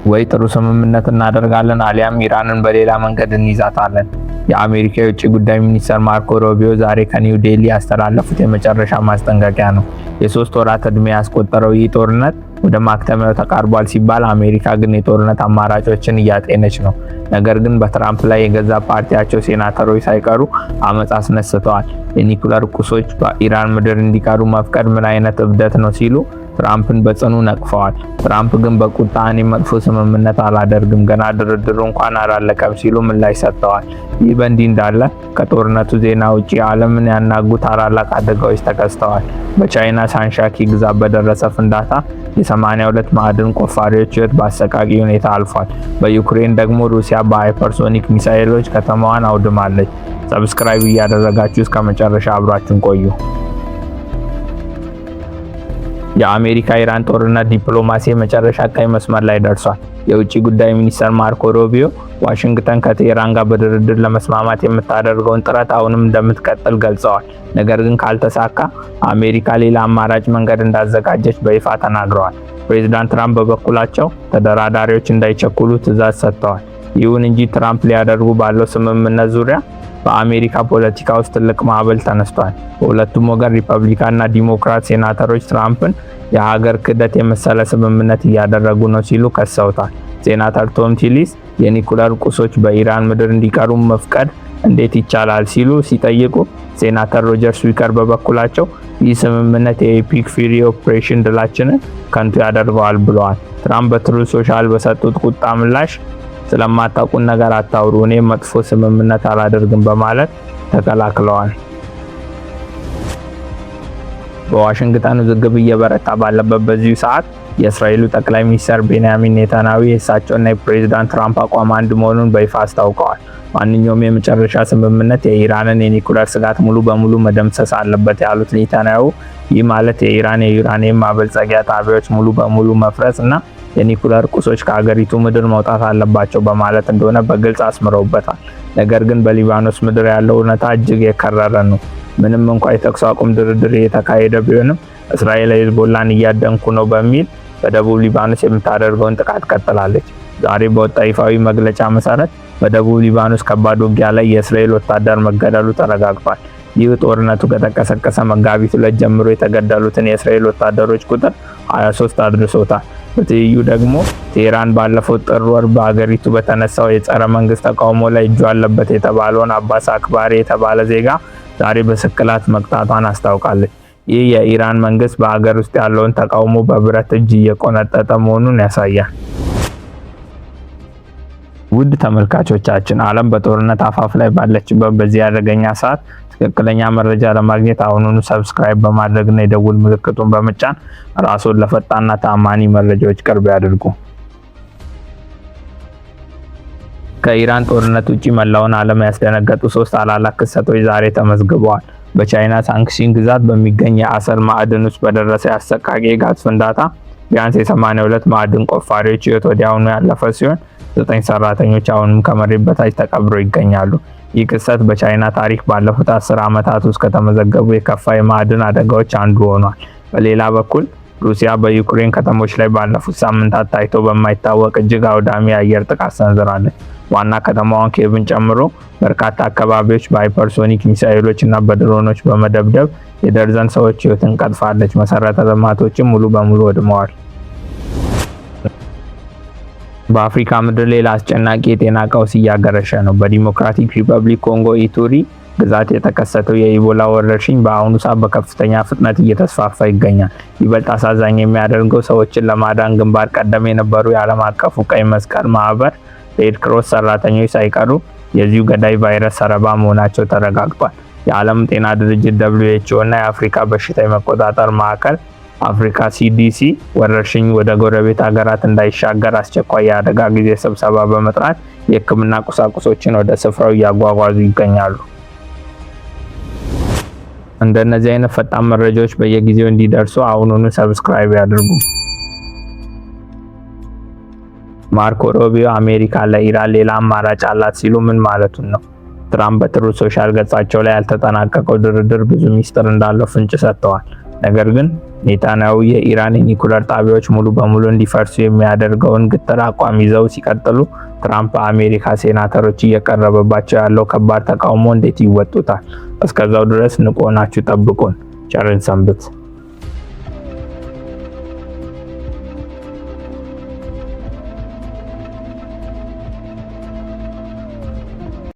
ወይ ጥሩ ስምምነት እናደርጋለን አሊያም ኢራንን በሌላ መንገድ እንይዛታለን። የአሜሪካ የውጭ ጉዳይ ሚኒስትር ማርኮ ሩቢዮ ዛሬ ከኒው ዴሊ ያስተላለፉት የመጨረሻ ማስጠንቀቂያ ነው። የ3 ወራት ዕድሜ ያስቆጠረው ይህ ጦርነት ወደ ማክተሚያው ተቃርቧል ሲባል፣ አሜሪካ ግን የጦርነት አማራጮችን እያጤነች ነው። ነገር ግን በትራምፕ ላይ የገዛ ፓርቲያቸው ሴናተሮች ሳይቀሩ አመጽ አስነስተዋል። የኒኩለር ቁሶች በኢራን ምድር እንዲቀሩ መፍቀድ ምን አይነት እብደት ነው ሲሉ ትራምፕን በጽኑ ነቅፈዋል። ትራምፕ ግን በቁጣ እኔ መጥፎ ስምምነት አላደርግም፣ ገና ድርድሩ እንኳን አላለቀም ሲሉ ምላሽ ሰጥተዋል። ይህ በእንዲህ እንዳለ ከጦርነቱ ዜና ውጪ ዓለምን ያናጉ ታላላቅ አደጋዎች ተከስተዋል። በቻይና ሳንሻኪ ግዛት በደረሰ ፍንዳታ የ82 ማዕድን ቆፋሪዎች ሕይወት በአሰቃቂ ሁኔታ አልፏል። በዩክሬን ደግሞ ሩሲያ በሃይፐርሶኒክ ሚሳኤሎች ከተማዋን አውድማለች። ሰብስክራይብ እያደረጋችሁ እስከ መጨረሻ አብራችሁን ቆዩ። የአሜሪካ ኢራን ጦርነት ዲፕሎማሲ የመጨረሻ ቀይ መስመር ላይ ደርሷል። የውጭ ጉዳይ ሚኒስትር ማርኮ ሩቢዮ ዋሽንግተን ከቴህራን ጋር በድርድር ለመስማማት የምታደርገውን ጥረት አሁንም እንደምትቀጥል ገልጸዋል። ነገር ግን ካልተሳካ አሜሪካ ሌላ አማራጭ መንገድ እንዳዘጋጀች በይፋ ተናግረዋል። ፕሬዝዳንት ትራምፕ በበኩላቸው ተደራዳሪዎች እንዳይቸኩሉ ትዕዛዝ ሰጥተዋል። ይሁን እንጂ ትራምፕ ሊያደርጉ ባለው ስምምነት ዙሪያ በአሜሪካ ፖለቲካ ውስጥ ትልቅ ማዕበል ተነስቷል። በሁለቱም ወገን ሪፐብሊካንና ዲሞክራት ሴናተሮች ትራምፕን የሀገር ክህደት የመሰለ ስምምነት እያደረጉ ነው ሲሉ ከሰውታል። ሴናተር ቶም ቲሊስ የኒኩለር ቁሶች በኢራን ምድር እንዲቀሩ መፍቀድ እንዴት ይቻላል ሲሉ ሲጠይቁ፣ ሴናተር ሮጀር ስዊከር በበኩላቸው ይህ ስምምነት የኤፒክ ፊሪ ኦፕሬሽን ድላችንን ከንቱ ያደርገዋል ብለዋል። ትራምፕ በትሩዝ ሶሻል በሰጡት ቁጣ ምላሽ ስለማታውቁን ነገር አታውሩ፣ እኔ መጥፎ ስምምነት አላደርግም በማለት ተከላክለዋል። በዋሽንግተን ውዝግብ እየበረታ ባለበት በዚሁ ሰዓት የእስራኤሉ ጠቅላይ ሚኒስትር ቤንያሚን ኔታንያሁ የእሳቸውና የፕሬዝዳንት ትራምፕ አቋም አንድ መሆኑን በይፋ አስታውቀዋል። ማንኛውም የመጨረሻ ስምምነት የኢራንን የኒኩለር ስጋት ሙሉ በሙሉ መደምሰስ አለበት ያሉት ኔታንያሁ፣ ይህ ማለት የኢራን የዩራኒየም ማበልጸጊያ ጣቢያዎች ሙሉ በሙሉ መፍረስ እና የኒኩለር ቁሶች ከሀገሪቱ ምድር መውጣት አለባቸው በማለት እንደሆነ በግልጽ አስምረውበታል። ነገር ግን በሊባኖስ ምድር ያለው እውነታ እጅግ የከረረ ነው። ምንም እንኳን የተኩስ አቁም ድርድር እየተካሄደ ቢሆንም እስራኤል ሄዝቦላን እያደንኩ ነው በሚል በደቡብ ሊባኖስ የምታደርገውን ጥቃት ቀጥላለች። ዛሬ በወጣ ይፋዊ መግለጫ መሰረት በደቡብ ሊባኖስ ከባድ ውጊያ ላይ የእስራኤል ወታደር መገደሉ ተረጋግጧል። ይህ ጦርነቱ ከተቀሰቀሰ መጋቢት 2 ጀምሮ የተገደሉትን የእስራኤል ወታደሮች ቁጥር 23 አድርሶታል። በትይዩ ደግሞ ቴህራን ባለፈው ጥር ወር በአገሪቱ በተነሳው የጸረ መንግስት ተቃውሞ ላይ እጁ አለበት የተባለውን አባስ አክባሪ የተባለ ዜጋ ዛሬ በስቅላት መቅጣቷን አስታውቃለች። ይህ የኢራን መንግስት በአገር ውስጥ ያለውን ተቃውሞ በብረት እጅ እየቆነጠጠ መሆኑን ያሳያል። ውድ ተመልካቾቻችን፣ ዓለም በጦርነት አፋፍ ላይ ባለችበት በዚህ አደገኛ ሰዓት ትክክለኛ መረጃ ለማግኘት አሁኑኑ ሰብስክራይብ በማድረግና የደውል ምልክቱን በመጫን ራስዎን ለፈጣንና ተአማኒ መረጃዎች ቅርብ ያድርጉ። ከኢራን ጦርነት ውጪ መላውን ዓለም ያስደነገጡ 3 ታላላቅ ክስተቶች ዛሬ ተመዝግበዋል። በቻይና ሳንክሺን ግዛት በሚገኝ የአሰል ማዕድን ውስጥ በደረሰ አሰቃቂ የጋዝ ፍንዳታ ቢያንስ የ82 ማዕድን ቆፋሪዎች ሕይወት ወዲያውኑ ያለፈ ሲሆን 9 ሰራተኞች አሁንም ከመሬት በታች ተቀብረው ይገኛሉ። ይህ ክስተት በቻይና ታሪክ ባለፉት 10 ዓመታት ውስጥ ከተመዘገቡ የከፋ የማዕድን አደጋዎች አንዱ ሆኗል። በሌላ በኩል ሩሲያ በዩክሬን ከተሞች ላይ ባለፉት ሳምንታት ታይቶ በማይታወቅ እጅግ አውዳሚ የአየር ጥቃት ሰንዝራለች። ዋና ከተማዋን ኪየቭን ጨምሮ በርካታ አካባቢዎች በሃይፐርሶኒክ ሚሳኤሎች እና በድሮኖች በመደብደብ የደርዘን ሰዎች ሕይወትን ቀጥፋለች። መሰረተ ልማቶችም ሙሉ በሙሉ ወድመዋል። በአፍሪካ ምድር ሌላ አስጨናቂ የጤና ቀውስ እያገረሸ ነው። በዲሞክራቲክ ሪፐብሊክ ኮንጎ ኢቱሪ ግዛት የተከሰተው የኢቦላ ወረርሽኝ በአሁኑ ሰዓት በከፍተኛ ፍጥነት እየተስፋፋ ይገኛል። ይበልጥ አሳዛኝ የሚያደርገው ሰዎችን ለማዳን ግንባር ቀደም የነበሩ የዓለም አቀፉ ቀይ መስቀል ማህበር ሬድ ክሮስ ሰራተኞች ሳይቀሩ የዚሁ ገዳይ ቫይረስ ሰለባ መሆናቸው ተረጋግጧል። የዓለም ጤና ድርጅት WHO እና የአፍሪካ በሽታ የመቆጣጠር ማዕከል አፍሪካ CDC ወረርሽኙ ወደ ጎረቤት ሀገራት እንዳይሻገር አስቸኳይ የአደጋ ጊዜ ስብሰባ በመጥራት የሕክምና ቁሳቁሶችን ወደ ስፍራው እያጓጓዙ ይገኛሉ። እንደነዚህ አይነት ፈጣን መረጃዎች በየጊዜው እንዲደርሱ አሁኑኑ ሰብስክራይብ ያድርጉ። ማርኮ ሩቢዮ አሜሪካ ለኢራን ሌላ አማራጭ አላት ሲሉ ምን ማለቱን ነው? ትራምፕ በትሩዝ ሶሻል ገጻቸው ላይ ያልተጠናቀቀው ድርድር ብዙ ሚስጥር እንዳለው ፍንጭ ሰጥተዋል። ነገር ግን ኔታንያሁ የኢራን የኒኩለር ጣቢያዎች ሙሉ በሙሉ እንዲፈርሱ የሚያደርገውን ግትር አቋም ይዘው ሲቀጥሉ ትራምፕ በአሜሪካ ሴናተሮች እየቀረበባቸው ያለው ከባድ ተቃውሞ እንዴት ይወጡታል? እስከዛው ድረስ ንቁ ሆናችሁ ጠብቁን። ቸርን ሰንብት።